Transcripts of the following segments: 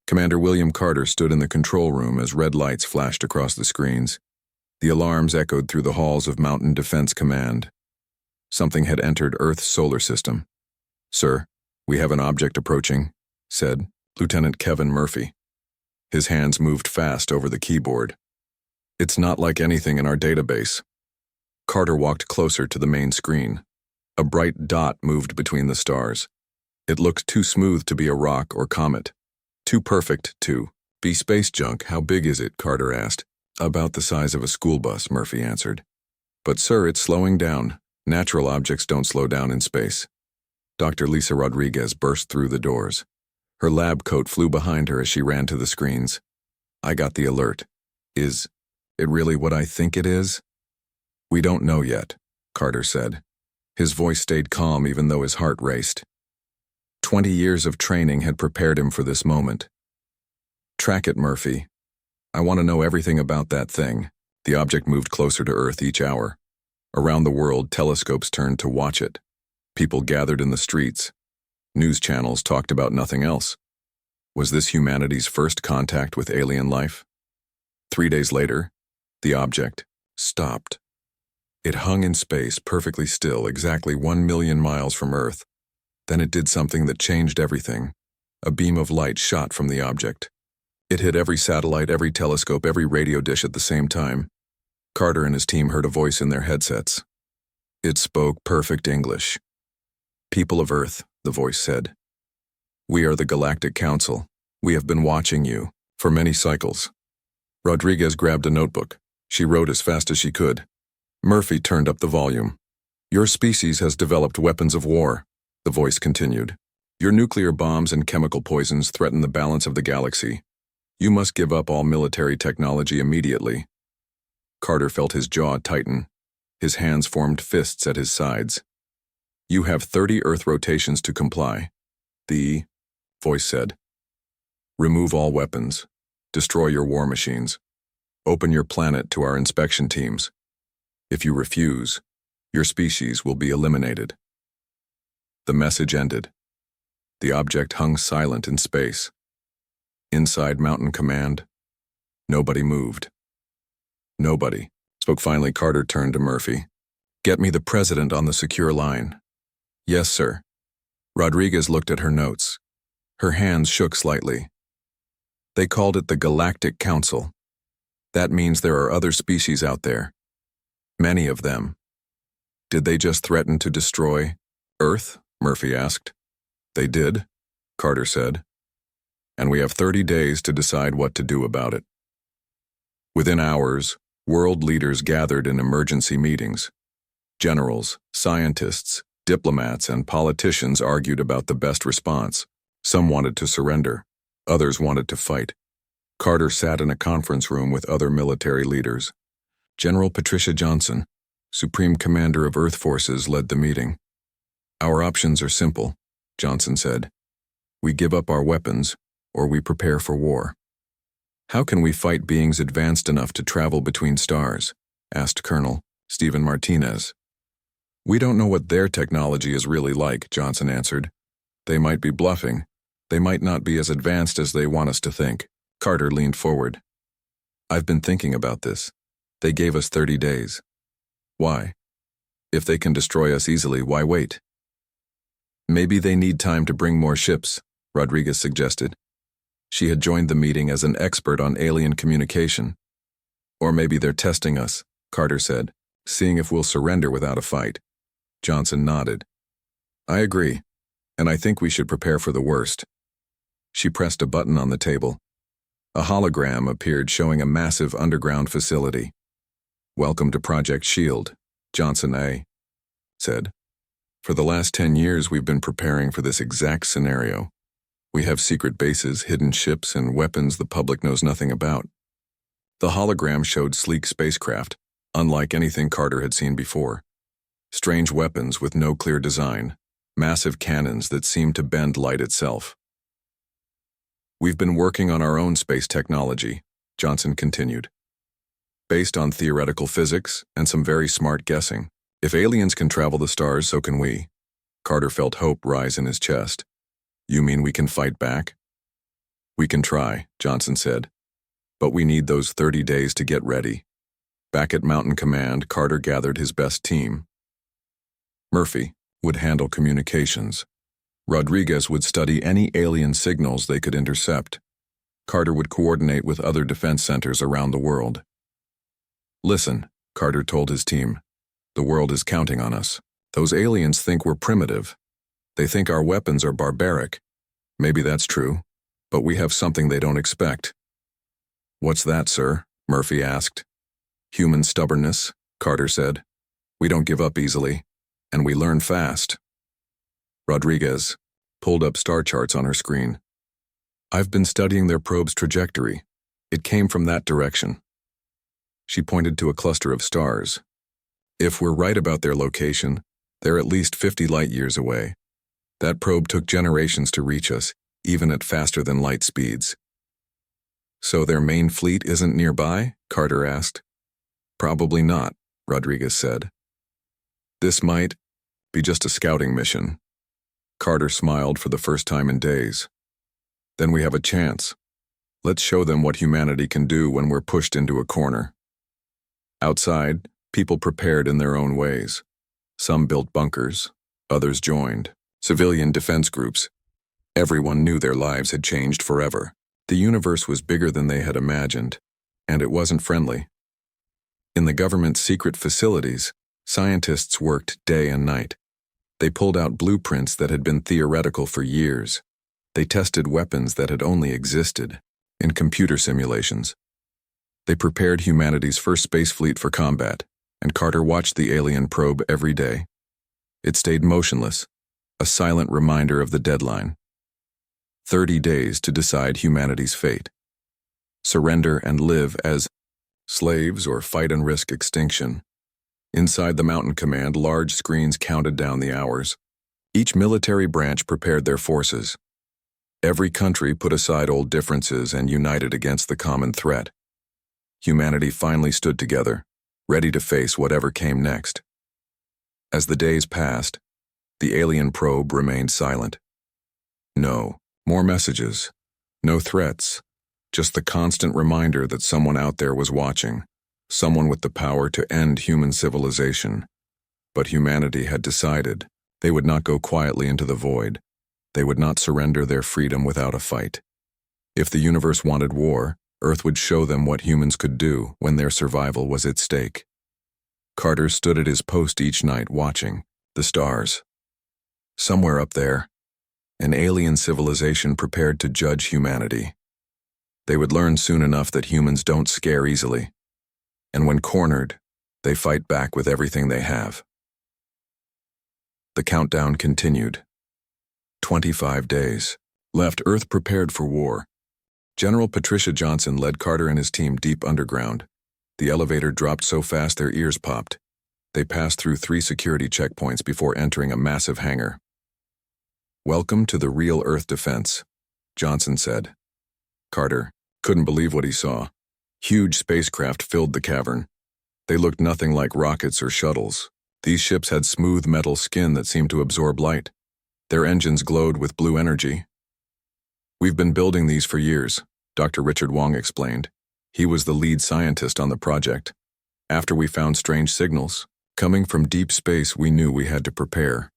Commander William Carter stood in the control room as red lights flashed across the screens. The alarms echoed through the halls of Mountain Defense Command. Something had entered Earth's solar system. "Sir, we have an object approaching," said Lieutenant Kevin Murphy. His hands moved fast over the keyboard. "It's not like anything in our database." Carter walked closer to the main screen. A bright dot moved between the stars. It looked too smooth to be a rock or comet. Too perfect to be space junk. "How big is it?" Carter asked. "About the size of a school bus," Murphy answered. "But sir, it's slowing down. Natural objects don't slow down in space." Dr. Lisa Rodriguez burst through the doors. Her lab coat flew behind her as she ran to the screens. "I got the alert. Is it really what I think it is?" "We don't know yet," Carter said. His voice stayed calm even though his heart raced. 20 years of training had prepared him for this moment. "Track it, Murphy. I want to know everything about that thing." The object moved closer to Earth each hour. Around the world, telescopes turned to watch it. People gathered in the streets. News channels talked about nothing else. Was this humanity's first contact with alien life? 3 days later, the object stopped. It hung in space, perfectly still, exactly 1 million miles from Earth. Then it did something that changed everything. A beam of light shot from the object. It hit every satellite, every telescope, every radio dish at the same time. Carter and his team heard a voice in their headsets. It spoke perfect English. "People of Earth," the voice said. "We are the Galactic Council. We have been watching you for many cycles." Rodriguez grabbed a notebook. She wrote as fast as she could. Murphy turned up the volume. "Your species has developed weapons of war," the voice continued. "Your nuclear bombs and chemical poisons threaten the balance of the galaxy. You must give up all military technology immediately." Carter felt his jaw tighten. His hands formed fists at his sides. "You have 30 Earth rotations to comply," the voice said. "Remove all weapons. Destroy your war machines. Open your planet to our inspection teams. If you refuse, your species will be eliminated." The message ended. The object hung silent in space. Inside Mountain Command, nobody moved. "Nobody," spoke finally. Carter turned to Murphy. "Get me the president on the secure line." "Yes, sir." Rodriguez looked at her notes. Her hands shook slightly. "They called it the Galactic Council. That means there are other species out there. Many of them. Did they just threaten to destroy Earth?" Murphy asked. "They did," Carter said. "And we have 30 days to decide what to do about it." Within hours, world leaders gathered in emergency meetings. Generals, scientists, diplomats, and politicians argued about the best response. Some wanted to surrender. Others wanted to fight. Carter sat in a conference room with other military leaders. General Patricia Johnson, Supreme Commander of Earth Forces, led the meeting. "Our options are simple," Johnson said. "We give up our weapons, or we prepare for war." "How can we fight beings advanced enough to travel between stars?" asked Colonel Stephen Martinez. "We don't know what their technology is really like," Johnson answered. "They might be bluffing. They might not be as advanced as they want us to think." Carter leaned forward. "I've been thinking about this. They gave us 30 days. Why? If they can destroy us easily, why wait?" "Maybe they need time to bring more ships," Rodriguez suggested. She had joined the meeting as an expert on alien communication. "Or maybe they're testing us," Carter said, "seeing if we'll surrender without a fight." Johnson nodded. "I agree, and I think we should prepare for the worst." She pressed a button on the table. A hologram appeared showing a massive underground facility. "Welcome to Project Shield," Johnson said. "For the last 10 years we've been preparing for this exact scenario. We have secret bases, hidden ships, and weapons the public knows nothing about." The hologram showed sleek spacecraft, unlike anything Carter had seen before. Strange weapons with no clear design, massive cannons that seemed to bend light itself. "We've been working on our own space technology," Johnson continued. "Based on theoretical physics and some very smart guessing. If aliens can travel the stars, so can we." Carter felt hope rise in his chest. "You mean we can fight back?" We can try, Johnson said. But we need those 30 days to get ready. Back at Mountain Command, Carter gathered his best team. Murphy would handle communications. Rodriguez would study any alien signals they could intercept. Carter would coordinate with other defense centers around the world. Listen, Carter told his team. The world is counting on us. Those aliens think we're primitive. They think our weapons are barbaric. Maybe that's true, but we have something they don't expect. What's that, sir? Murphy asked. Human stubbornness, Carter said. We don't give up easily, and we learn fast. Rodriguez pulled up star charts on her screen. I've been studying their probe's trajectory. It came from that direction. She pointed to a cluster of stars. If we're right about their location, they're at least 50 light-years away. That probe took generations to reach us, even at faster-than-light speeds. So their main fleet isn't nearby? Carter asked. Probably not, Rodriguez said. This might be just a scouting mission. Carter smiled for the first time in days. Then we have a chance. Let's show them what humanity can do when we're pushed into a corner. Outside, people prepared in their own ways. Some built bunkers, others joined. Civilian defense groups. Everyone knew their lives had changed forever. The universe was bigger than they had imagined, and it wasn't friendly. In the government's secret facilities, scientists worked day and night. They pulled out blueprints that had been theoretical for years. They tested weapons that had only existed in computer simulations. They prepared humanity's first space fleet for combat, and Carter watched the alien probe every day. It stayed motionless, a silent reminder of the deadline. 30 days to decide humanity's fate. Surrender and live as slaves or fight and risk extinction. Inside the Mountain Command, large screens counted down the hours. Each military branch prepared their forces. Every country put aside old differences and united against the common threat. Humanity finally stood together, ready to face whatever came next. As the days passed, the alien probe remained silent. No more messages, no threats, just the constant reminder that someone out there was watching, someone with the power to end human civilization. But humanity had decided they would not go quietly into the void. They would not surrender their freedom without a fight. If the universe wanted war, Earth would show them what humans could do when their survival was at stake. Carter stood at his post each night watching the stars. Somewhere up there, an alien civilization prepared to judge humanity. They would learn soon enough that humans don't scare easily, and when cornered, they fight back with everything they have. The countdown continued. 25 days left. Earth prepared for war. General Patricia Johnson led Carter and his team deep underground. The elevator dropped so fast their ears popped. They passed through 3 security checkpoints before entering a massive hangar. Welcome to the real Earth defense, Johnson said. Carter couldn't believe what he saw. Huge spacecraft filled the cavern. They looked nothing like rockets or shuttles. These ships had smooth metal skin that seemed to absorb light. Their engines glowed with blue energy. We've been building these for years, Dr. Richard Wong explained. He was the lead scientist on the project. After we found strange signals coming from deep space, we knew we had to prepare.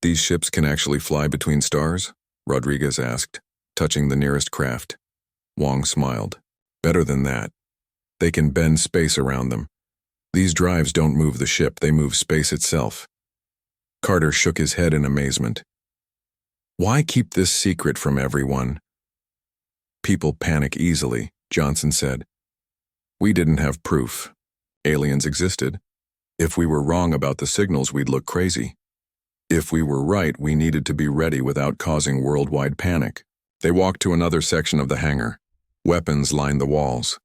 These ships can actually fly between stars? Rodriguez asked, touching the nearest craft. Wong smiled. Better than that. They can bend space around them. These drives don't move the ship, they move space itself. Carter shook his head in amazement. Why keep this secret from everyone? People panic easily, Johnson said. We didn't have proof. Aliens existed. If we were wrong about the signals, we'd look crazy. If we were right, we needed to be ready without causing worldwide panic. They walked to another section of the hangar. Weapons lined the walls.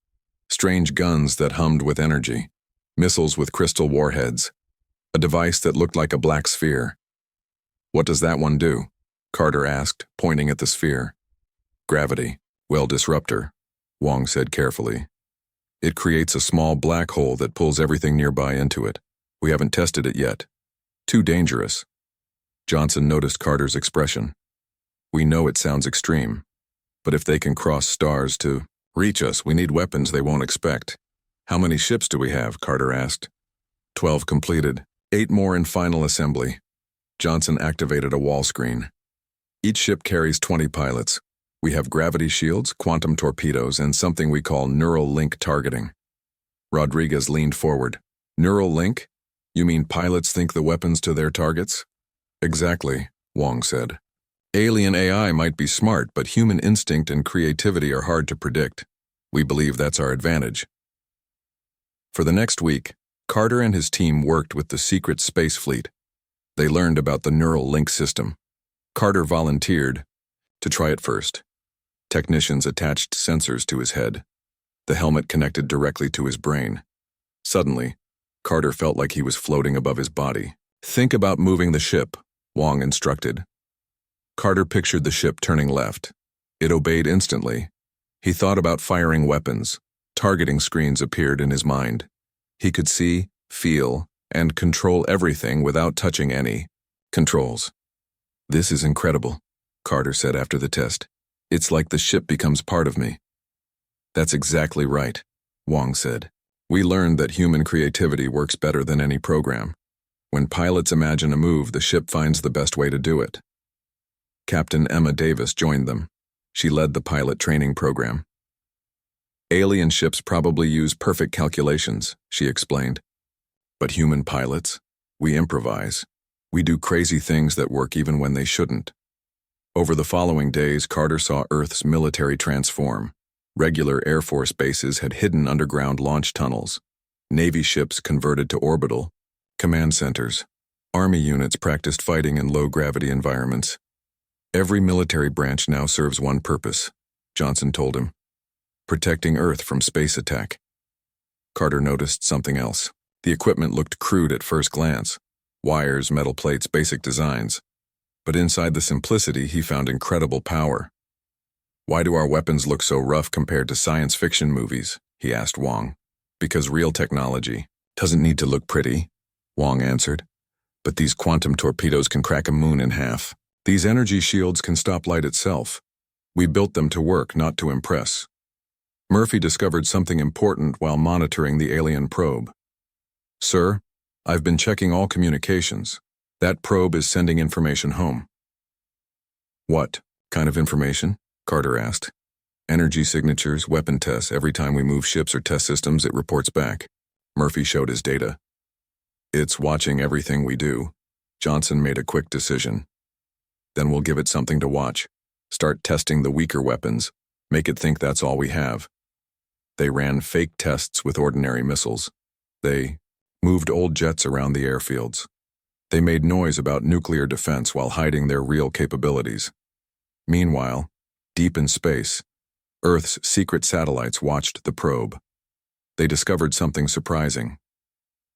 Strange guns that hummed with energy. Missiles with crystal warheads. A device that looked like a black sphere. What does that one do? Carter asked, pointing at the sphere. Gravity. Well, disruptor, Wong said carefully. It creates a small black hole that pulls everything nearby into it. We haven't tested it yet. Too dangerous. Johnson noticed Carter's expression. We know it sounds extreme. But if they can cross stars to reach us, we need weapons they won't expect. How many ships do we have? Carter asked. 12 completed. 8 more in final assembly. Johnson activated a wall screen. Each ship carries 20 pilots. We have gravity shields, quantum torpedoes, and something we call neural link targeting. Rodriguez leaned forward. Neural link? You mean pilots think the weapons to their targets? Exactly, Wong said. Alien AI might be smart, but human instinct and creativity are hard to predict. We believe that's our advantage. For the next week, Carter and his team worked with the secret space fleet. They learned about the neural link system. Carter volunteered to try it first. Technicians attached sensors to his head. The helmet connected directly to his brain. Suddenly, Carter felt like he was floating above his body. Think about moving the ship, Wong instructed. Carter pictured the ship turning left. It obeyed instantly. He thought about firing weapons. Targeting screens appeared in his mind. He could see, feel, and control everything without touching any controls. This is incredible, Carter said after the test. It's like the ship becomes part of me. That's exactly right, Wong said. We learned that human creativity works better than any program. When pilots imagine a move, the ship finds the best way to do it. Captain Emma Davis joined them. She led the pilot training program. Alien ships probably use perfect calculations, she explained. But human pilots, we improvise. We do crazy things that work even when they shouldn't. Over the following days, Carter saw Earth's military transform. Regular Air Force bases had hidden underground launch tunnels. Navy ships converted to orbital command centers. Army units practiced fighting in low-gravity environments. Every military branch now serves one purpose, Johnson told him. Protecting Earth from space attack. Carter noticed something else. The equipment looked crude at first glance. Wires, metal plates, basic designs. But inside the simplicity, he found incredible power. Why do our weapons look so rough compared to science fiction movies? He asked Wong. Because real technology doesn't need to look pretty, Wong answered. But these quantum torpedoes can crack a moon in half. These energy shields can stop light itself. We built them to work, not to impress. Murphy discovered something important while monitoring the alien probe. Sir, I've been checking all communications. That probe is sending information home. What kind of information? Carter asked. Energy signatures, weapon tests. Every time we move ships or test systems, it reports back. Murphy showed his data. It's watching everything we do. Johnson made a quick decision. Then we'll give it something to watch. Start testing the weaker weapons. Make it think that's all we have. They ran fake tests with ordinary missiles. They moved old jets around the airfields. They made noise about nuclear defense while hiding their real capabilities. Meanwhile, deep in space, Earth's secret satellites watched the probe. They discovered something surprising.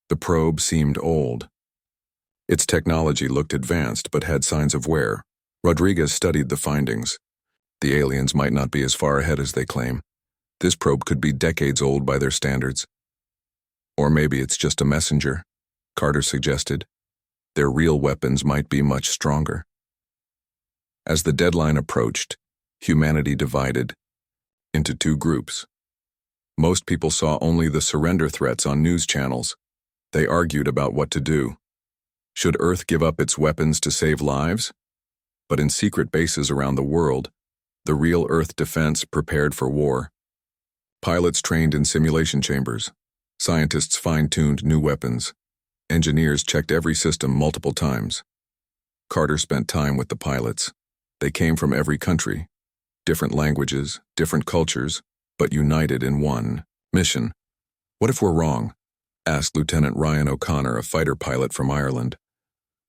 The probe seemed old. Its technology looked advanced but had signs of wear. Rodriguez studied the findings. The aliens might not be as far ahead as they claim. This probe could be decades old by their standards. Or maybe it's just a messenger, Carter suggested. Their real weapons might be much stronger. As the deadline approached, humanity divided into two groups. Most people saw only the surrender threats on news channels. They argued about what to do. Should Earth give up its weapons to save lives? But in secret bases around the world, the real Earth defense prepared for war. Pilots trained in simulation chambers. Scientists fine-tuned new weapons. Engineers checked every system multiple times. Carter spent time with the pilots. They came from every country. Different languages, different cultures, but united in one mission. What if we're wrong? Asked Lieutenant Ryan O'Connor, a fighter pilot from Ireland.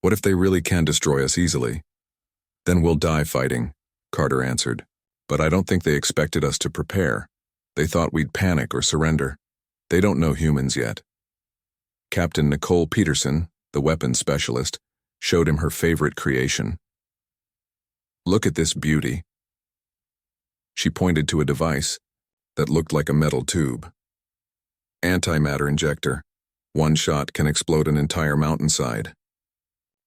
What if they really can destroy us easily? Then we'll die fighting, Carter answered. But I don't think they expected us to prepare. They thought we'd panic or surrender. They don't know humans yet. Captain Nicole Peterson, the weapons specialist, showed him her favorite creation. Look at this beauty. She pointed to a device that looked like a metal tube. Antimatter injector. One shot can explode an entire mountainside.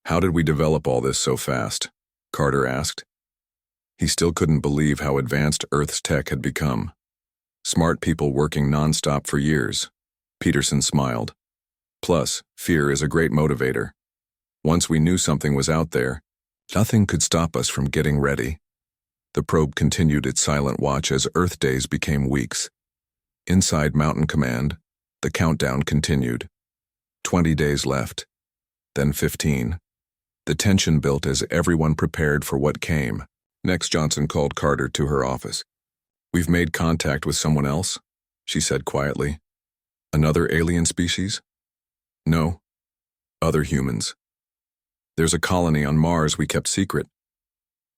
How did we develop all this so fast? Carter asked. He still couldn't believe how advanced Earth's tech had become. Smart people working non-stop for years. Peterson smiled. Plus, fear is a great motivator. Once we knew something was out there, nothing could stop us from getting ready. The probe continued its silent watch as Earth days became weeks. Inside Mountain Command, the countdown continued. 20 days left, then 15. The tension built as everyone prepared for what came. Next, Johnson called Carter to her office. "We've made contact with someone else," she said quietly. "Another alien species?" "No. Other humans. There's a colony on Mars we kept secret.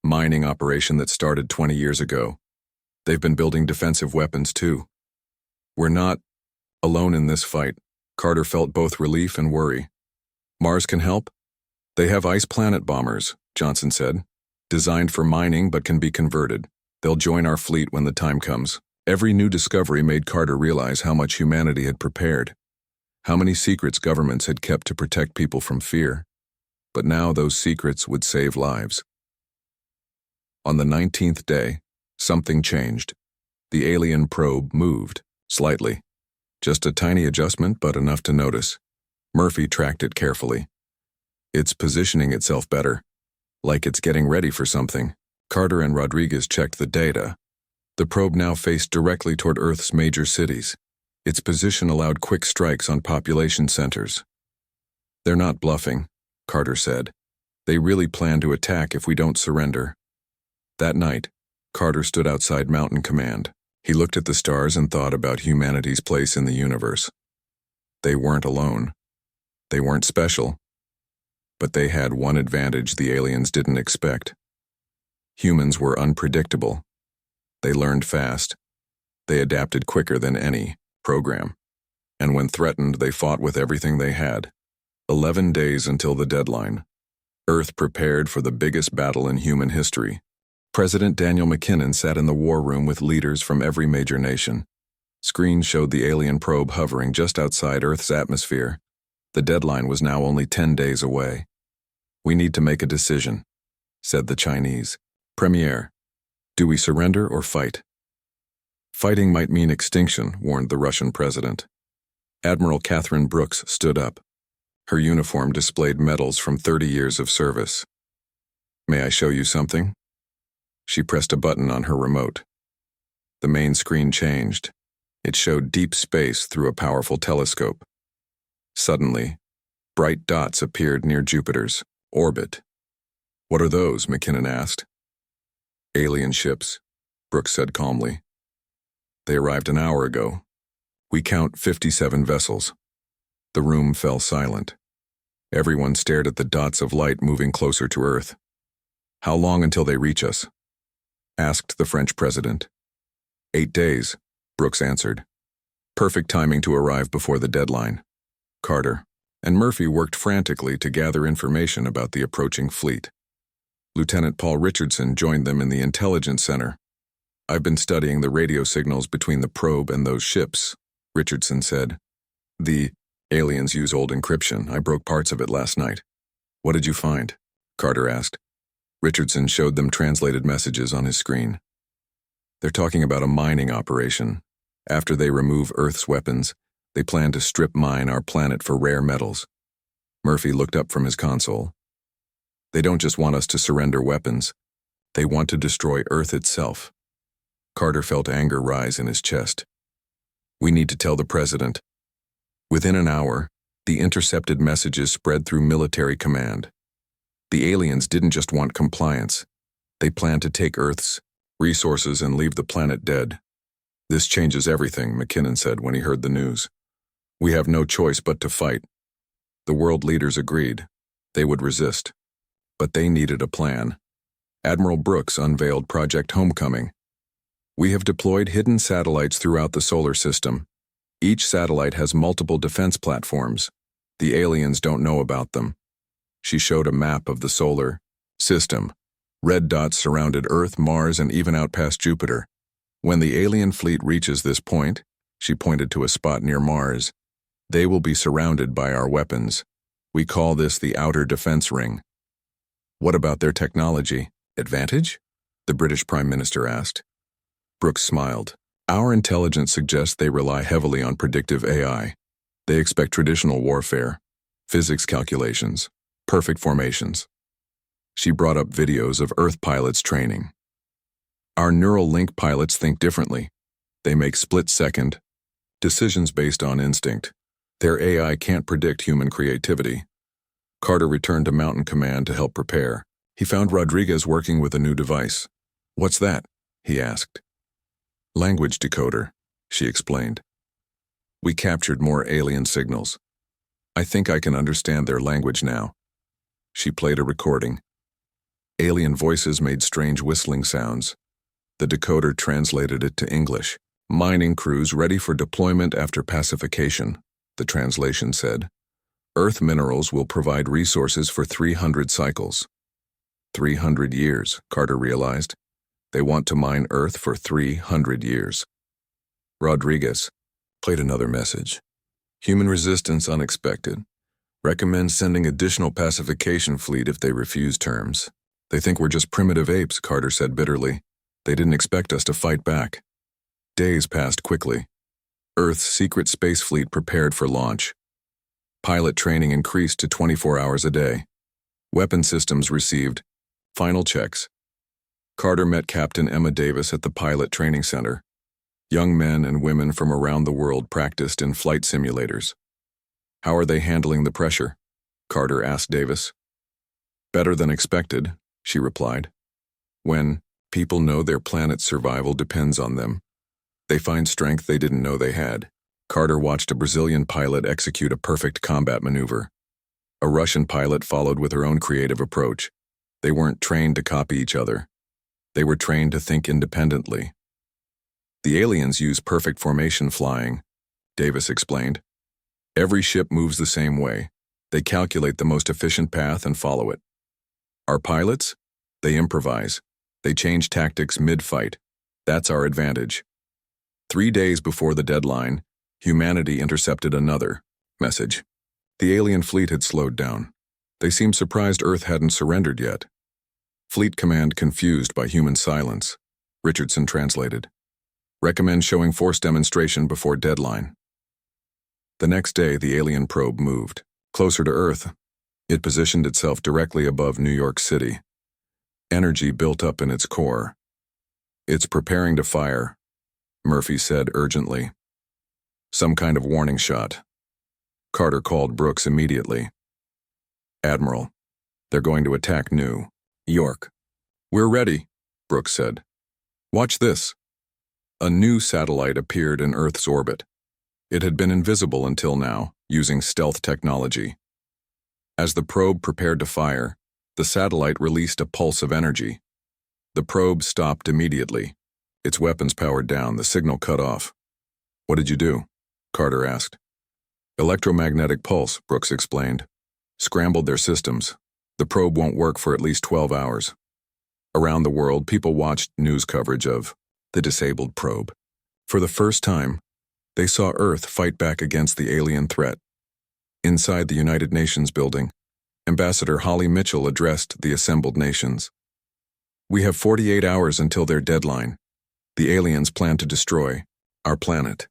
Mining operation that started 20 years ago. They've been building defensive weapons too. We're not alone in this fight." Carter felt both relief and worry. "Mars can help?" "They have ice planet bombers," Johnson said. "Designed for mining but can be converted. They'll join our fleet when the time comes." Every new discovery made Carter realize how much humanity had prepared, how many secrets governments had kept to protect people from fear. But now those secrets would save lives. On the 19th day, something changed. The alien probe moved, slightly. Just a tiny adjustment, but enough to notice. Murphy tracked it carefully. It's positioning itself better, like it's getting ready for something. Carter and Rodriguez checked the data. The probe now faced directly toward Earth's major cities. Its position allowed quick strikes on population centers. "They're not bluffing," Carter said. "They really plan to attack if we don't surrender." That night, Carter stood outside Mountain Command. He looked at the stars and thought about humanity's place in the universe. They weren't alone. They weren't special. But they had one advantage the aliens didn't expect. Humans were unpredictable. They learned fast. They adapted quicker than any program. And when threatened, they fought with everything they had. 11 days until the deadline. Earth prepared for the biggest battle in human history. President Daniel McKinnon sat in the war room with leaders from every major nation. Screens showed the alien probe hovering just outside Earth's atmosphere. The deadline was now only 10 days away. "We need to make a decision," said the Chinese. "Premier, do we surrender or fight?" "Fighting might mean extinction," warned the Russian president. Admiral Catherine Brooks stood up. Her uniform displayed medals from 30 years of service. "May I show you something?" She pressed a button on her remote. The main screen changed. It showed deep space through a powerful telescope. Suddenly, bright dots appeared near Jupiter's orbit. "What are those?" McKinnon asked. "Alien ships," Brooks said calmly. "They arrived an hour ago. We count 57 vessels." The room fell silent. Everyone stared at the dots of light moving closer to Earth. "How long until they reach us?" asked the French president. 8 days, Brooks answered. "Perfect timing to arrive before the deadline." Carter and Murphy worked frantically to gather information about the approaching fleet. Lieutenant Paul Richardson joined them in the intelligence center. "I've been studying the radio signals between the probe and those ships," Richardson said. "The aliens use old encryption. I broke parts of it last night." "What did you find?" Carter asked. Richardson showed them translated messages on his screen. "They're talking about a mining operation. After they remove Earth's weapons, they plan to strip mine our planet for rare metals." Murphy looked up from his console. "They don't just want us to surrender weapons. They want to destroy Earth itself." Carter felt anger rise in his chest. "We need to tell the president." Within an hour, the intercepted messages spread through military command. The aliens didn't just want compliance. They planned to take Earth's resources and leave the planet dead. "This changes everything," McKinnon said when he heard the news. "We have no choice but to fight." The world leaders agreed. They would resist. But they needed a plan. Admiral Brooks unveiled Project Homecoming. "We have deployed hidden satellites throughout the solar system. Each satellite has multiple defense platforms. The aliens don't know about them." She showed a map of the solar system. Red dots surrounded Earth, Mars, and even out past Jupiter. "When the alien fleet reaches this point," she pointed to a spot near Mars, "they will be surrounded by our weapons. We call this the outer defense ring." "What about their technology? Advantage?" the British Prime Minister asked. Brooks smiled. Our intelligence suggests they rely heavily on predictive AI. They expect traditional warfare, physics calculations, perfect formations. She brought up videos of Earth pilots training. Our neural link pilots think differently. They make split-second decisions based on instinct. Their AI can't predict human creativity. Carter returned to Mountain Command to help prepare. He found Rodriguez working with a new device. "What's that?" he asked. "Language decoder," she explained. "We captured more alien signals. I think I can understand their language now." She played a recording. Alien voices made strange whistling sounds. The decoder translated it to English. "Mining crews ready for deployment after pacification," the translation said. "Earth minerals will provide resources for 300 cycles." 300 years, Carter realized. They want to mine Earth for 300 years. Rodriguez played another message. "Human resistance unexpected. Recommend sending additional pacification fleet if they refuse terms." "They think we're just primitive apes," Carter said bitterly. "They didn't expect us to fight back." Days passed quickly. Earth's secret space fleet prepared for launch. Pilot training increased to 24 hours a day. Weapon systems received final checks. Carter met Captain Emma Davis at the Pilot Training Center. Young men and women from around the world practiced in flight simulators. "How are they handling the pressure?" Carter asked Davis. "Better than expected," she replied. "When people know their planet's survival depends on them, they find strength they didn't know they had." Carter watched a Brazilian pilot execute a perfect combat maneuver. A Russian pilot followed with her own creative approach. They weren't trained to copy each other. They were trained to think independently. "The aliens use perfect formation flying," Davis explained. "Every ship moves the same way. They calculate the most efficient path and follow it. Our pilots? They improvise. They change tactics mid-fight. That's our advantage." 3 days before the deadline, humanity intercepted another message. The alien fleet had slowed down. They seemed surprised Earth hadn't surrendered yet. Fleet Command confused by human silence. Richardson translated. "Recommend showing force demonstration before deadline." The next day, the alien probe moved closer to Earth. It positioned itself directly above New York City. Energy built up in its core. "It's preparing to fire," Murphy said urgently. "Some kind of warning shot." Carter called Brooks immediately. "Admiral, they're going to attack New York." "We're ready," Brooks said. "Watch this." A new satellite appeared in Earth's orbit. It had been invisible until now, using stealth technology. As the probe prepared to fire, the satellite released a pulse of energy. The probe stopped immediately. Its weapons powered down, the signal cut off. "What did you do?" Carter asked. "Electromagnetic pulse," Brooks explained. "Scrambled their systems. The probe won't work for at least 12 hours. Around the world, people watched news coverage of the disabled probe. For the first time, they saw Earth fight back against the alien threat. Inside the United Nations building, Ambassador Holly Mitchell addressed the assembled nations. "We have 48 hours until their deadline. The aliens plan to destroy our planet.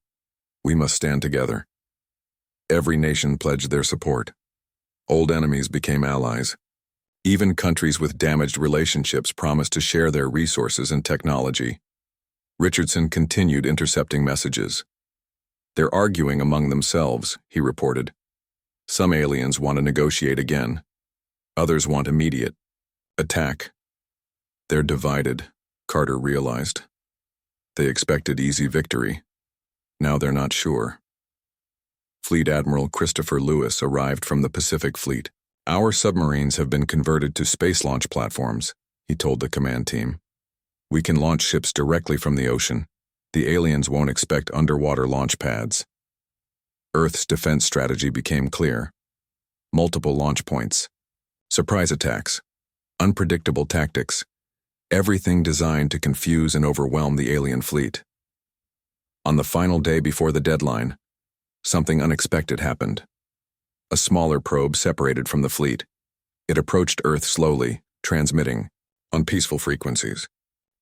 We must stand together." Every nation pledged their support. Old enemies became allies. Even countries with damaged relationships promised to share their resources and technology. Richardson continued intercepting messages. "They're arguing among themselves," he reported. "Some aliens want to negotiate again. Others want immediate attack." "They're divided," Carter realized. They expected easy victory. Now they're not sure. Fleet Admiral Christopher Lewis arrived from the Pacific Fleet. "Our submarines have been converted to space launch platforms," he told the command team. "We can launch ships directly from the ocean. The aliens won't expect underwater launch pads." Earth's defense strategy became clear. Multiple launch points, surprise attacks, unpredictable tactics, everything designed to confuse and overwhelm the alien fleet. On the final day before the deadline, something unexpected happened. A smaller probe separated from the fleet. It approached Earth slowly, transmitting on peaceful frequencies.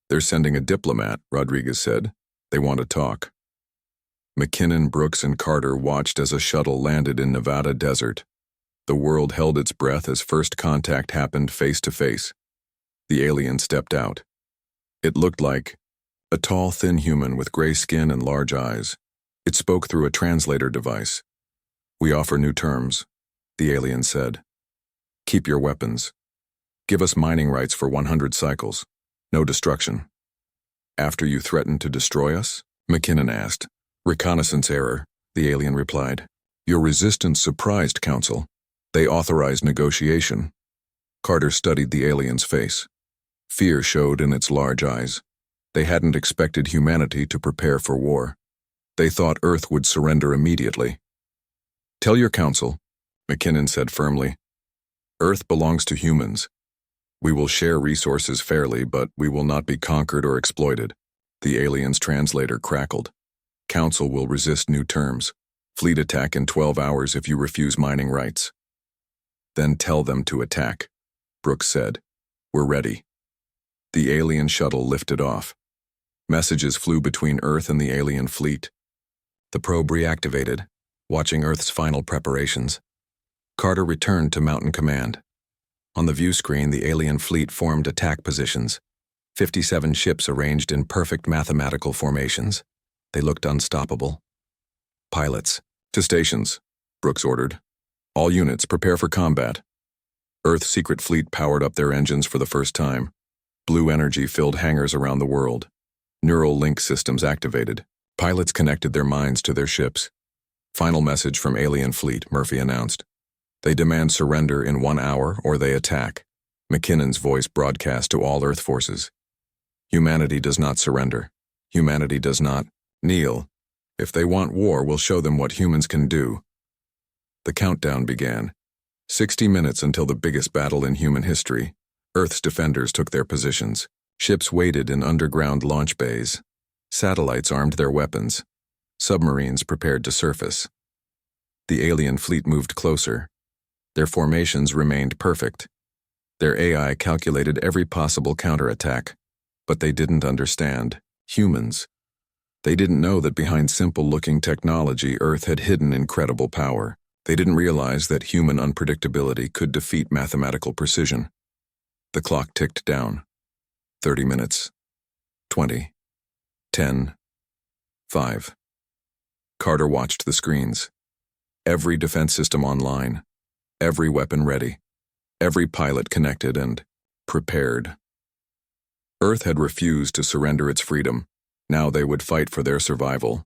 "They're sending a diplomat," Rodriguez said. "They want to talk." McKinnon, Brooks, and Carter watched as a shuttle landed in Nevada desert. The world held its breath as first contact happened face to face. The alien stepped out. It looked like a tall, thin human with gray skin and large eyes. It spoke through a translator device. "We offer new terms," the alien said. "Keep your weapons. Give us mining rights for 100 cycles. No destruction." "After you threatened to destroy us?" McKinnon asked. "Reconnaissance error," the alien replied. "Your resistance surprised Council. They authorized negotiation." Carter studied the alien's face. Fear showed in its large eyes. They hadn't expected humanity to prepare for war. They thought Earth would surrender immediately. "Tell your council," McKinnon said firmly. "Earth belongs to humans. We will share resources fairly, but we will not be conquered or exploited." The alien's translator crackled. "Council will resist new terms. Fleet attack in 12 hours if you refuse mining rights." "Then tell them to attack," Brooks said. "We're ready." The alien shuttle lifted off. Messages flew between Earth and the alien fleet. The probe reactivated, watching Earth's final preparations. Carter returned to Mountain Command. On the view screen, the alien fleet formed attack positions. 57 ships arranged in perfect mathematical formations. They looked unstoppable. "Pilots, to stations," Brooks ordered. "All units, prepare for combat." Earth's secret fleet powered up their engines for the first time. Blue energy filled hangars around the world. Neural link systems activated. Pilots connected their minds to their ships. "Final message from alien fleet," Murphy announced. "They demand surrender in 1 hour or they attack." McKinnon's voice broadcast to all Earth forces. "Humanity does not surrender. Humanity does not kneel. If they want war, we'll show them what humans can do." The countdown began. 60 minutes until the biggest battle in human history. Earth's defenders took their positions. Ships waited in underground launch bays. Satellites armed their weapons. Submarines prepared to surface. The alien fleet moved closer. Their formations remained perfect. Their AI calculated every possible counterattack, but they didn't understand humans. They didn't know that behind simple-looking technology, Earth had hidden incredible power. They didn't realize that human unpredictability could defeat mathematical precision. The clock ticked down. 30 minutes. 20. 10. 5. Carter watched the screens. Every defense system online. Every weapon ready. Every pilot connected and prepared. Earth had refused to surrender its freedom. Now they would fight for their survival.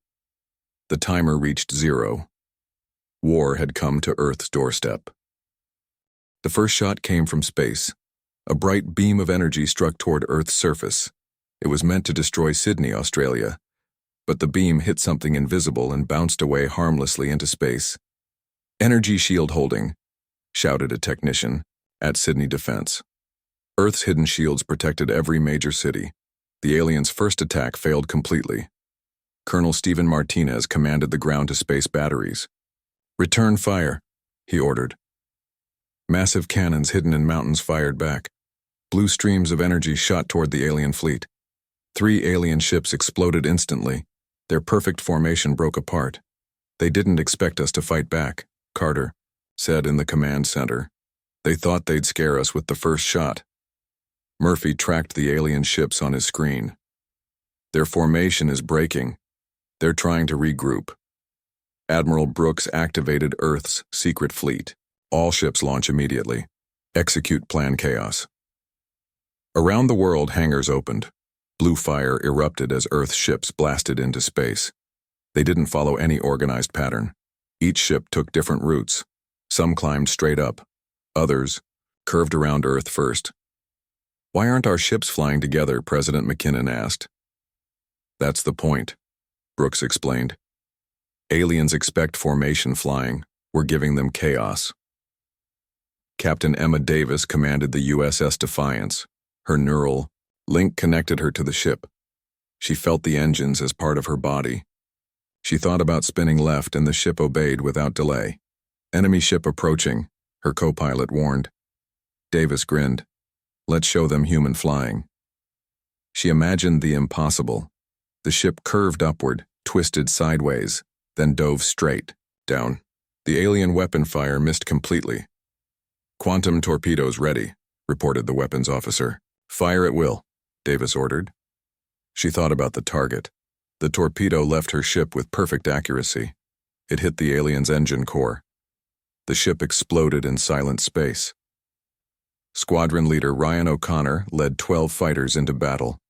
The timer reached 0. War had come to Earth's doorstep. The first shot came from space. A bright beam of energy struck toward Earth's surface. It was meant to destroy Sydney, Australia. But the beam hit something invisible and bounced away harmlessly into space. "Energy shield holding," shouted a technician at Sydney Defense. Earth's hidden shields protected every major city. The aliens' first attack failed completely. Colonel Stephen Martinez commanded the ground-to-space batteries. "Return fire," he ordered. Massive cannons hidden in mountains fired back. Blue streams of energy shot toward the alien fleet. 3 alien ships exploded instantly. Their perfect formation broke apart. "They didn't expect us to fight back," Carter said in the command center. "They thought they'd scare us with the first shot." Murphy tracked the alien ships on his screen. "Their formation is breaking. They're trying to regroup." Admiral Brooks activated Earth's secret fleet. "All ships launch immediately. Execute Plan Chaos." Around the world, hangars opened. Blue fire erupted as Earth's ships blasted into space. They didn't follow any organized pattern. Each ship took different routes. Some climbed straight up. Others curved around Earth first. "Why aren't our ships flying together?" President McKinnon asked. "That's the point," Brooks explained. "Aliens expect formation flying. We're giving them chaos." Captain Emma Davis commanded the USS Defiance. Her neural link connected her to the ship. She felt the engines as part of her body. She thought about spinning left and the ship obeyed without delay. "Enemy ship approaching," her co-pilot warned. Davis grinned. "Let's show them human flying." She imagined the impossible. The ship curved upward, twisted sideways, then dove straight down. The alien weapon fire missed completely. "Quantum torpedoes ready," reported the weapons officer. "Fire at will," Davis ordered. She thought about the target. The torpedo left her ship with perfect accuracy. It hit the alien's engine core. The ship exploded in silent space. Squadron leader Ryan O'Connor led 12 fighters into battle.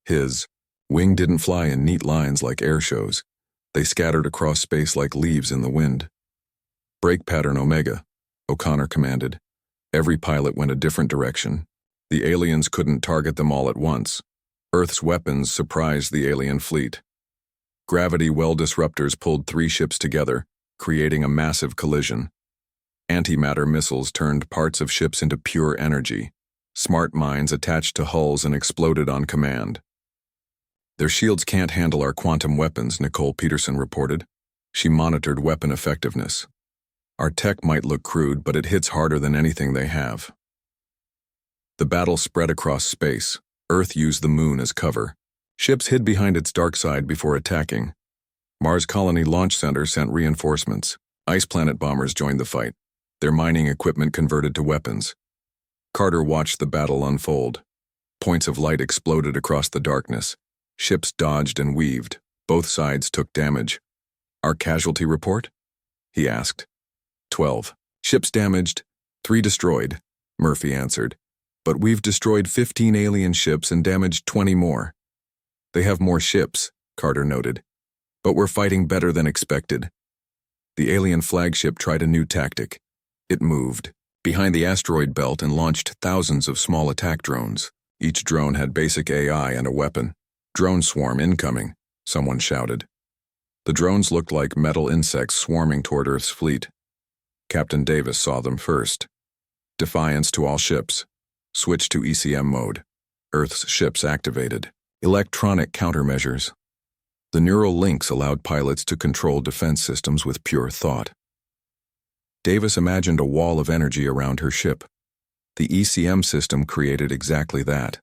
His wing didn't fly in neat lines like air shows. They scattered across space like leaves in the wind. "Brake pattern Omega," O'Connor commanded. Every pilot went a different direction. The aliens couldn't target them all at once. Earth's weapons surprised the alien fleet. Gravity well disruptors pulled 3 ships together, creating a massive collision. Antimatter missiles turned parts of ships into pure energy. Smart mines attached to hulls and exploded on command. "Their shields can't handle our quantum weapons," Nicole Peterson reported. She monitored weapon effectiveness. "Our tech might look crude, but it hits harder than anything they have." The battle spread across space. Earth used the moon as cover. Ships hid behind its dark side before attacking. Mars Colony Launch Center sent reinforcements. Ice Planet bombers joined the fight. Their mining equipment converted to weapons. Carter watched the battle unfold. Points of light exploded across the darkness. Ships dodged and weaved. Both sides took damage. "Our casualty report?" he asked. 12. "Ships damaged, 3 destroyed," Murphy answered. "But we've destroyed 15 alien ships and damaged 20 more. They have more ships," Carter noted. "But we're fighting better than expected." The alien flagship tried a new tactic. It moved behind the asteroid belt and launched thousands of small attack drones. Each drone had basic AI and a weapon. "Drone swarm incoming," someone shouted. The drones looked like metal insects swarming toward Earth's fleet. Captain Davis saw them first. "Defiance to all ships. Switch to ECM mode." Earth's ships activated. Electronic countermeasures. The neural links allowed pilots to control defense systems with pure thought. Davis imagined a wall of energy around her ship. The ECM system created exactly that.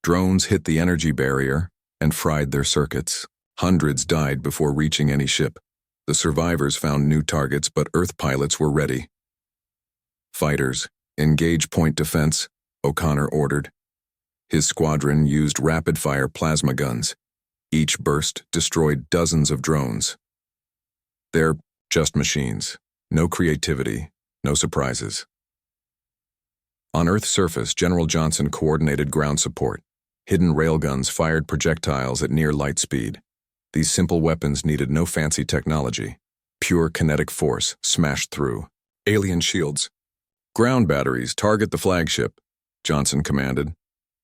Drones hit the energy barrier and fried their circuits. Hundreds died before reaching any ship. The survivors found new targets, but Earth pilots were ready. "Fighters, engage point defense," O'Connor ordered. His squadron used rapid-fire plasma guns. Each burst destroyed dozens of drones. "They're just machines. No creativity, no surprises." On Earth's surface, General Johnson coordinated ground support. Hidden railguns fired projectiles at near light speed. These simple weapons needed no fancy technology. Pure kinetic force smashed through. "Alien shields. Ground batteries, target the flagship," Johnson commanded.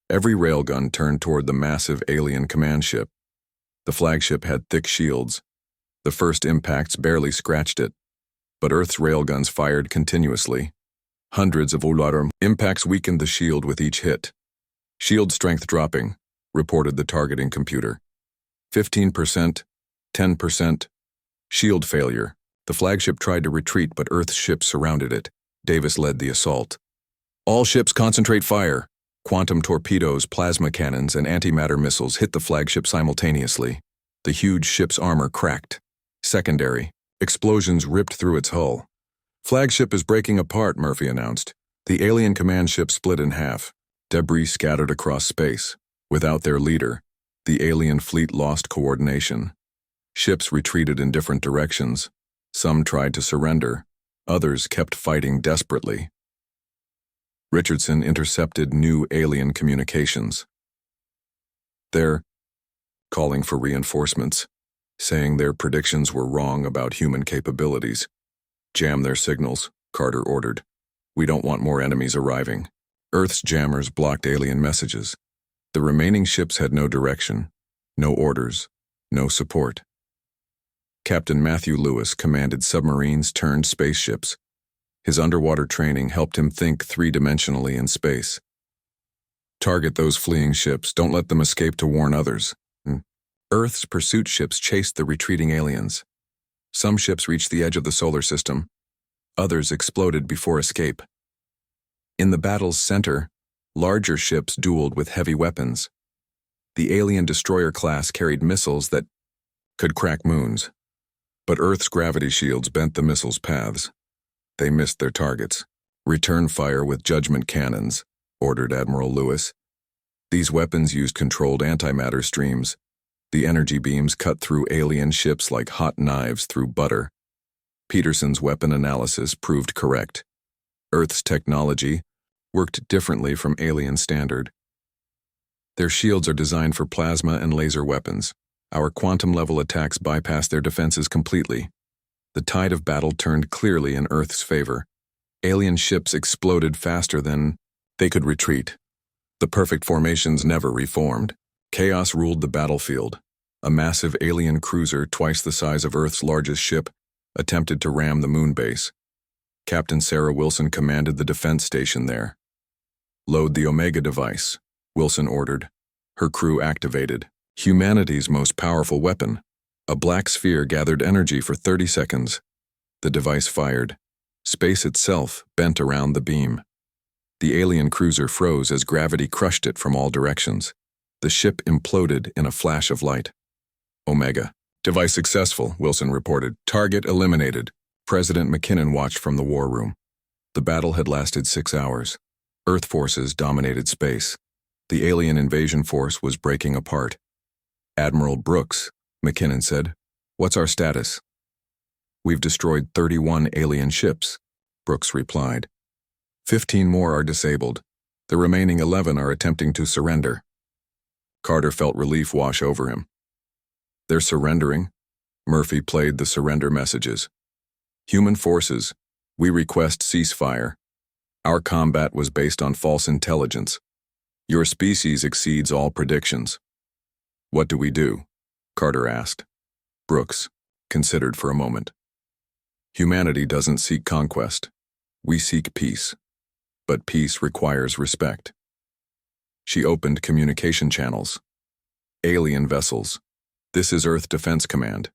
Every railgun turned toward the massive alien command ship. The flagship had thick shields. The first impacts barely scratched it, but Earth's railguns fired continuously. Hundreds of alarm impacts weakened the shield with each hit. "Shield strength dropping," reported the targeting computer. 15%, 10%. Shield failure. The flagship tried to retreat, but Earth's ships surrounded it. Davis led the assault. "All ships concentrate fire." Quantum torpedoes, plasma cannons, and antimatter missiles hit the flagship simultaneously. The huge ship's armor cracked. Secondary. Explosions ripped through its hull. "Flagship is breaking apart," Murphy announced. The alien command ship split in half. Debris scattered across space. Without their leader, the alien fleet lost coordination. Ships retreated in different directions. Some tried to surrender. Others kept fighting desperately. Richardson intercepted new alien communications. "They're calling for reinforcements, saying their predictions were wrong about human capabilities. Jam their signals," Carter ordered. "We don't want more enemies arriving." Earth's jammers blocked alien messages. The remaining ships had no direction, no orders, no support. Captain Matthew Lewis commanded submarines turned spaceships. His underwater training helped him think three-dimensionally in space. "Target those fleeing ships. Don't let them escape to warn others." Earth's pursuit ships chased the retreating aliens. Some ships reached the edge of the solar system. Others exploded before escape. In the battle's center, larger ships dueled with heavy weapons. The alien destroyer class carried missiles that could crack moons. But Earth's gravity shields bent the missiles' paths. They missed their targets. "Return fire with judgment cannons," ordered Admiral Lewis. These weapons used controlled antimatter streams. The energy beams cut through alien ships like hot knives through butter. Peterson's weapon analysis proved correct. Earth's technology worked differently from alien standard. Their shields are designed for plasma and laser weapons. Our quantum-level attacks bypass their defenses completely. The tide of battle turned clearly in Earth's favor. Alien ships exploded faster than they could retreat. The perfect formations never reformed. Chaos ruled the battlefield. A massive alien cruiser, twice the size of Earth's largest ship, attempted to ram the moon base. Captain Sarah Wilson commanded the defense station there. "Load the Omega device," Wilson ordered. Her crew activated. Humanity's most powerful weapon. A black sphere gathered energy for 30 seconds. The device fired. Space itself bent around the beam. The alien cruiser froze as gravity crushed it from all directions. The ship imploded in a flash of light. Omega. "Device successful," Wilson reported. "Target eliminated." President McKinnon watched from the war room. The battle had lasted 6 hours. Earth forces dominated space. The alien invasion force was breaking apart. "Admiral Brooks," McKinnon said, "what's our status?" "We've destroyed 31 alien ships," Brooks replied. 15 more are disabled. The remaining 11 are attempting to surrender. Carter felt relief wash over him. "They're surrendering." Murphy played the surrender messages. "Human forces, we request ceasefire. Our combat was based on false intelligence. Your species exceeds all predictions." "What do we do?" Carter asked. Brooks considered for a moment. "Humanity doesn't seek conquest. We seek peace. But peace requires respect." She opened communication channels. "Alien vessels. This is Earth Defense Command.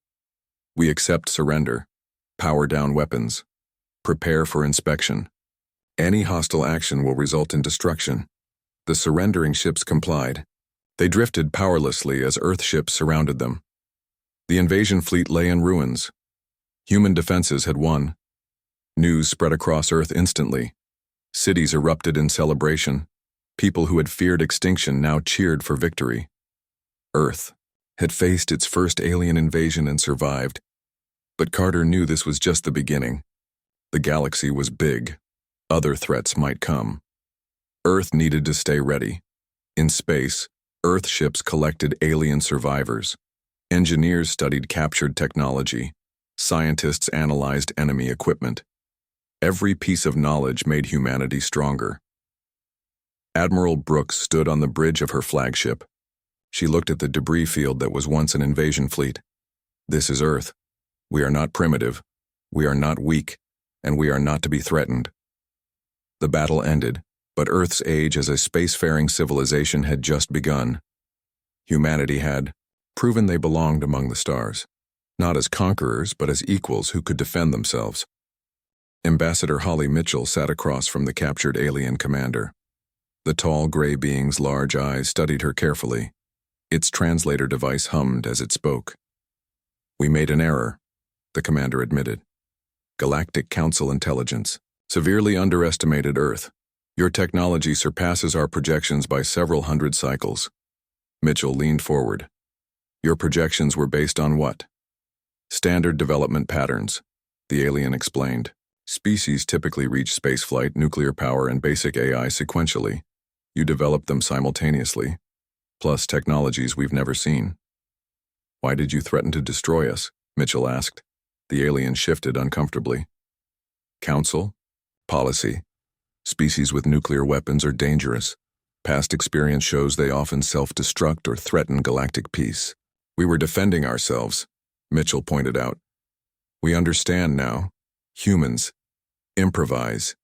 We accept surrender. Power down weapons. Prepare for inspection. Any hostile action will result in destruction." The surrendering ships complied. They drifted powerlessly as Earth ships surrounded them. The invasion fleet lay in ruins. Human defenses had won. News spread across Earth instantly. Cities erupted in celebration. People who had feared extinction now cheered for victory. Earth had faced its first alien invasion and survived. But Carter knew this was just the beginning. The galaxy was big. Other threats might come. Earth needed to stay ready. In space, Earth ships collected alien survivors. Engineers studied captured technology. Scientists analyzed enemy equipment. Every piece of knowledge made humanity stronger. Admiral Brooks stood on the bridge of her flagship. She looked at the debris field that was once an invasion fleet. "This is Earth. We are not primitive. We are not weak. And we are not to be threatened." The battle ended, but Earth's age as a spacefaring civilization had just begun. Humanity had proven they belonged among the stars, not as conquerors but as equals who could defend themselves. Ambassador Holly Mitchell sat across from the captured alien commander. The tall gray being's large eyes studied her carefully. Its translator device hummed as it spoke. "We made an error," the commander admitted. "Galactic Council intelligence severely underestimated Earth. Your technology surpasses our projections by several hundred cycles." Mitchell leaned forward. "Your projections were based on what?" "Standard development patterns," the alien explained. "Species typically reach spaceflight, nuclear power, and basic AI sequentially. You develop them simultaneously, plus technologies we've never seen." "Why did you threaten to destroy us?" Mitchell asked. The alien shifted uncomfortably. "Council? Policy. Species with nuclear weapons are dangerous. Past experience shows they often self-destruct or threaten galactic peace. We were defending ourselves," Mitchell pointed out. "We understand now. Humans improvise,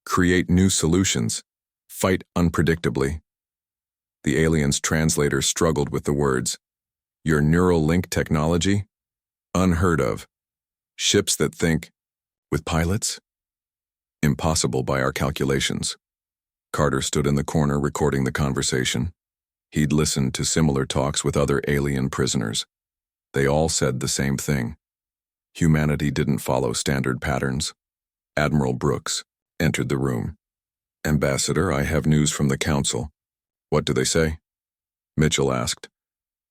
create new solutions, fight unpredictably." The alien's translator struggled with the words. "Your neural link technology? Unheard of. Ships that think with pilots? Impossible by our calculations." Carter stood in the corner recording the conversation. He'd listened to similar talks with other alien prisoners. They all said the same thing. Humanity didn't follow standard patterns. Admiral Brooks entered the room. "Ambassador, I have news from the Council." "What do they say?" Mitchell asked.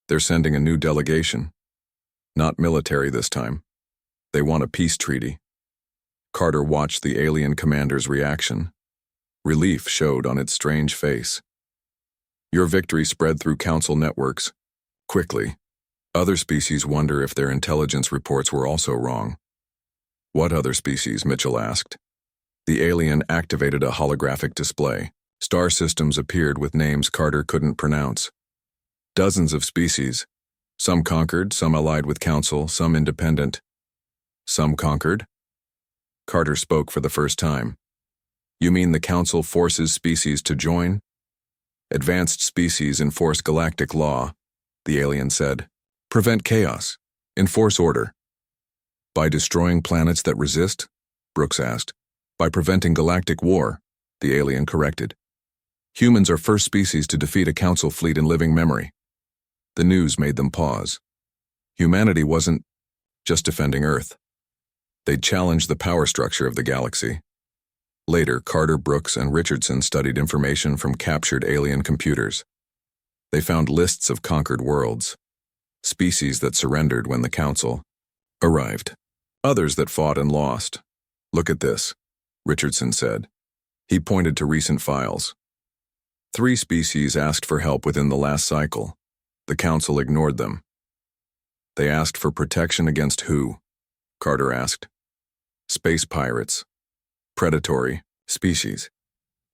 "They're sending a new delegation. Not military this time. They want a peace treaty." Carter watched the alien commander's reaction. Relief showed on its strange face. "Your victory spread through Council networks. Quickly. Other species wonder if their intelligence reports were also wrong." "What other species?" Mitchell asked. The alien activated a holographic display. Star systems appeared with names Carter couldn't pronounce. Dozens of species. Some conquered, some allied with Council, some independent. "Some conquered?" Carter spoke for the first time. "You mean the Council forces species to join?" "Advanced species enforce galactic law," the alien said. "Prevent chaos. Enforce order." "By destroying planets that resist?" Brooks asked. "By preventing galactic war," the alien corrected. "Humans are first species to defeat a Council fleet in living memory." The news made them pause. Humanity wasn't just defending Earth. They'd challenged the power structure of the galaxy. Later, Carter, Brooks, and Richardson studied information from captured alien computers. They found lists of conquered worlds, species that surrendered when the Council arrived, others that fought and lost. "Look at this," Richardson said. He pointed to recent files. 3 species asked for help within the last cycle. The Council ignored them. "They asked for protection against who?" Carter asked. "Space pirates. Predatory species.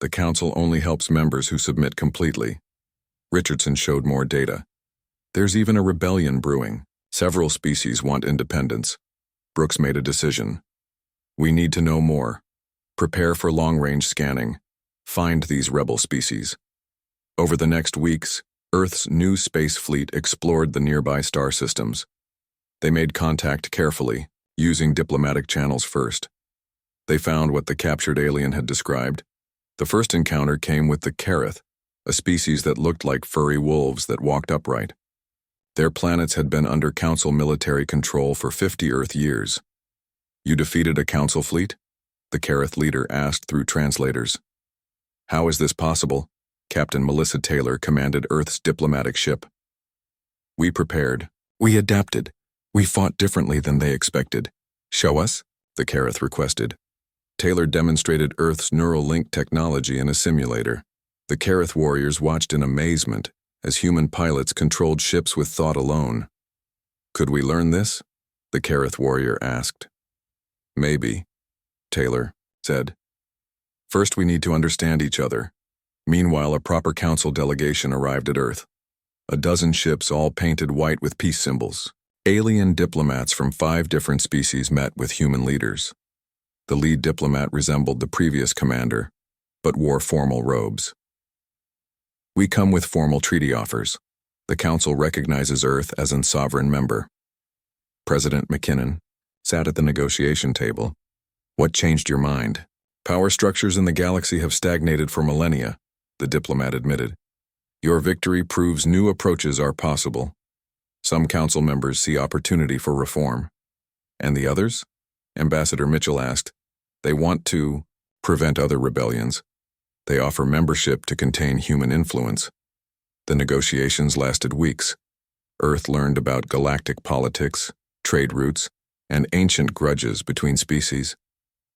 The Council only helps members who submit completely." Richardson showed more data. "There's even a rebellion brewing. Several species want independence." Brooks made a decision. "We need to know more. Prepare for long-range scanning. Find these rebel species." Over the next weeks, Earth's new space fleet explored the nearby star systems. They made contact carefully, using diplomatic channels first. They found what the captured alien had described. The first encounter came with the Kareth, a species that looked like furry wolves that walked upright. Their planets had been under Council military control for 50 Earth years. "You defeated a Council fleet?" the Kareth leader asked through translators. "How is this possible?" Captain Melissa Taylor commanded Earth's diplomatic ship. "We prepared. We adapted. We fought differently than they expected." "Show us," the Kareth requested. Taylor demonstrated Earth's neural link technology in a simulator. The Kareth warriors watched in amazement as human pilots controlled ships with thought alone. "Could we learn this?" the Kareth warrior asked. "Maybe," Taylor said. "First we need to understand each other." Meanwhile, a proper Council delegation arrived at Earth. A dozen ships all painted white with peace symbols. Alien diplomats from 5 different species met with human leaders. The lead diplomat resembled the previous commander, but wore formal robes. "We come with formal treaty offers. The Council recognizes Earth as a sovereign member." President McKinnon sat at the negotiation table. "What changed your mind?" "Power structures in the galaxy have stagnated for millennia," the diplomat admitted. "Your victory proves new approaches are possible. Some Council members see opportunity for reform." "And the others?" Ambassador Mitchell asked. "They want to prevent other rebellions. They offer membership to contain human influence." The negotiations lasted weeks. Earth learned about galactic politics, trade routes, and ancient grudges between species.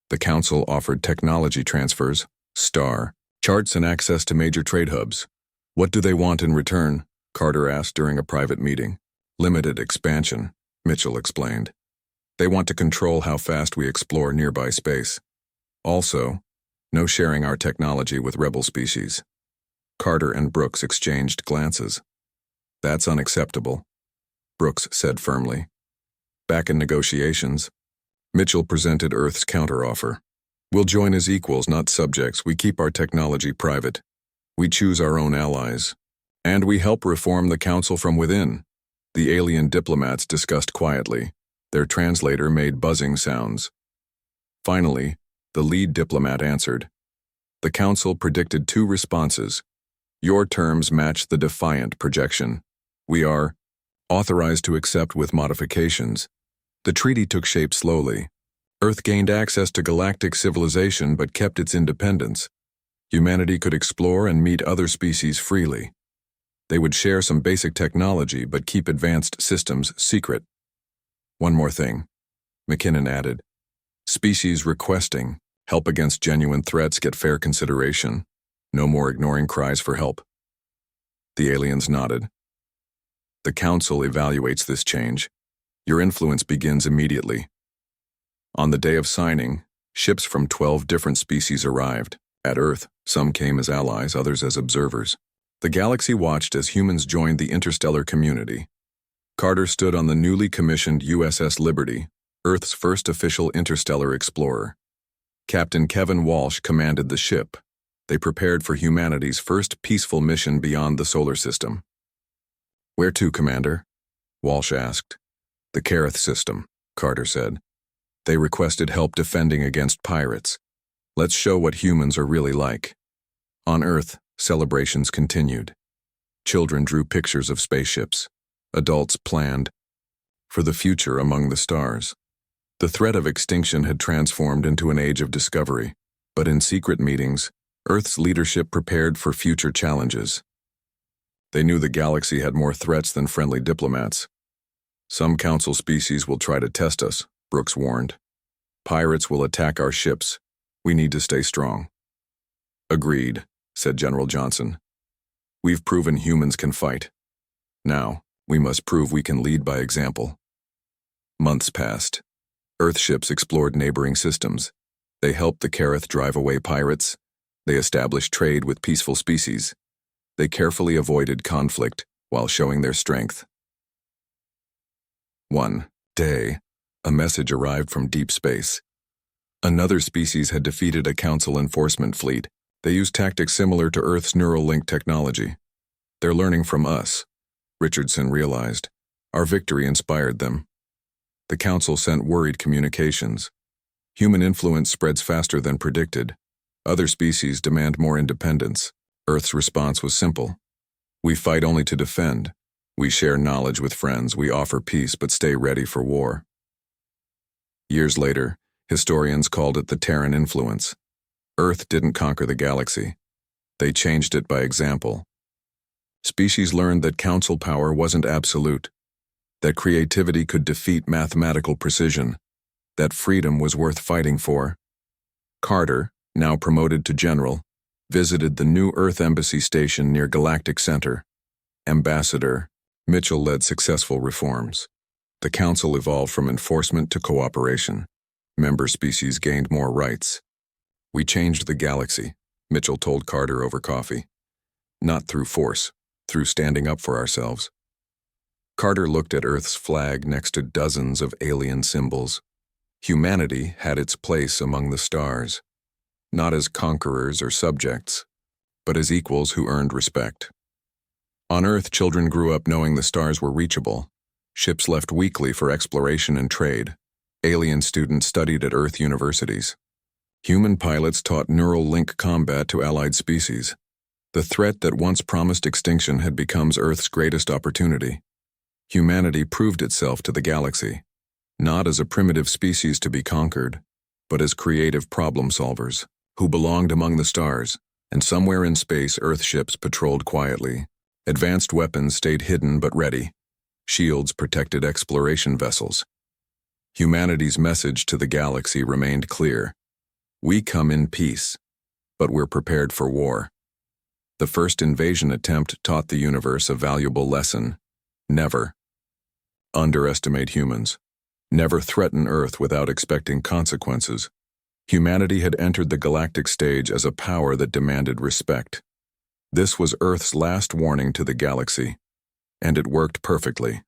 The Council offered technology transfers, charts, and access to major trade hubs. "What do they want in return?" Carter asked during a private meeting. "Limited expansion," Mitchell explained. "They want to control how fast we explore nearby space. Also, no sharing our technology with rebel species." Carter and Brooks exchanged glances. "That's unacceptable," Brooks said firmly. Back in negotiations, Mitchell presented Earth's counteroffer. "We'll join as equals, not subjects. We keep our technology private. We choose our own allies. And we help reform the Council from within." The alien diplomats discussed quietly. Their translator made buzzing sounds. Finally, the lead diplomat answered. The Council predicted 2 responses: Your terms match the defiant projection. We are authorized to accept with modifications. The treaty took shape slowly. Earth gained access to galactic civilization but kept its independence. Humanity could explore and meet other species freely. They would share some basic technology but keep advanced systems secret. One more thing, McKinnon added. Species requesting help against genuine threats get fair consideration. No more ignoring cries for help. The aliens nodded. The Council evaluates this change. Your influence begins immediately. On the day of signing, ships from 12 different species arrived. At Earth, some came as allies, others as observers. The galaxy watched as humans joined the interstellar community. Carter stood on the newly commissioned USS Liberty, Earth's first official interstellar explorer. Captain Kevin Walsh commanded the ship. They prepared for humanity's first peaceful mission beyond the solar system. Where to, Commander? Walsh asked. The Kareth system, Carter said. They requested help defending against pirates. Let's show what humans are really like. On Earth, celebrations continued. Children drew pictures of spaceships. Adults planned for the future among the stars. The threat of extinction had transformed into an age of discovery, but in secret meetings, Earth's leadership prepared for future challenges. They knew the galaxy had more threats than friendly diplomats. Some Council species will try to test us, Brooks warned. Pirates will attack our ships. We need to stay strong. Agreed, said General Johnson. We've proven humans can fight. Now, we must prove we can lead by example. Months passed. Earth ships explored neighboring systems. They helped the Kareth drive away pirates. They established trade with peaceful species. They carefully avoided conflict while showing their strength. One day, a message arrived from deep space. Another species had defeated a Council enforcement fleet. They used tactics similar to Earth's neural link technology. They're learning from us, Richardson realized. Our victory inspired them. The Council sent worried communications. Human influence spreads faster than predicted. Other species demand more independence. Earth's response was simple. We fight only to defend. We share knowledge with friends. We offer peace but stay ready for war. Years later, historians called it the Terran influence. Earth didn't conquer the galaxy. They changed it by example. Species learned that Council power wasn't absolute, that creativity could defeat mathematical precision, that freedom was worth fighting for. Carter, now promoted to general, visited the new Earth Embassy station near Galactic Center. Ambassador Mitchell led successful reforms. The Council evolved from enforcement to cooperation. Member species gained more rights. We changed the galaxy, Mitchell told Carter over coffee. Not through force, through standing up for ourselves. Carter looked at Earth's flag next to dozens of alien symbols. Humanity had its place among the stars, not as conquerors or subjects, but as equals who earned respect. On Earth, children grew up knowing the stars were reachable. Ships left weekly for exploration and trade. Alien students studied at Earth universities. Human pilots taught neural link combat to allied species. The threat that once promised extinction had become Earth's greatest opportunity. Humanity proved itself to the galaxy, not as a primitive species to be conquered, but as creative problem solvers who belonged among the stars, and somewhere in space Earth ships patrolled quietly. Advanced weapons stayed hidden but ready. Shields protected exploration vessels. Humanity's message to the galaxy remained clear. We come in peace, but we're prepared for war. The first invasion attempt taught the universe a valuable lesson. Never underestimate humans. Never threaten Earth without expecting consequences. Humanity had entered the galactic stage as a power that demanded respect. This was Earth's last warning to the galaxy, and it worked perfectly.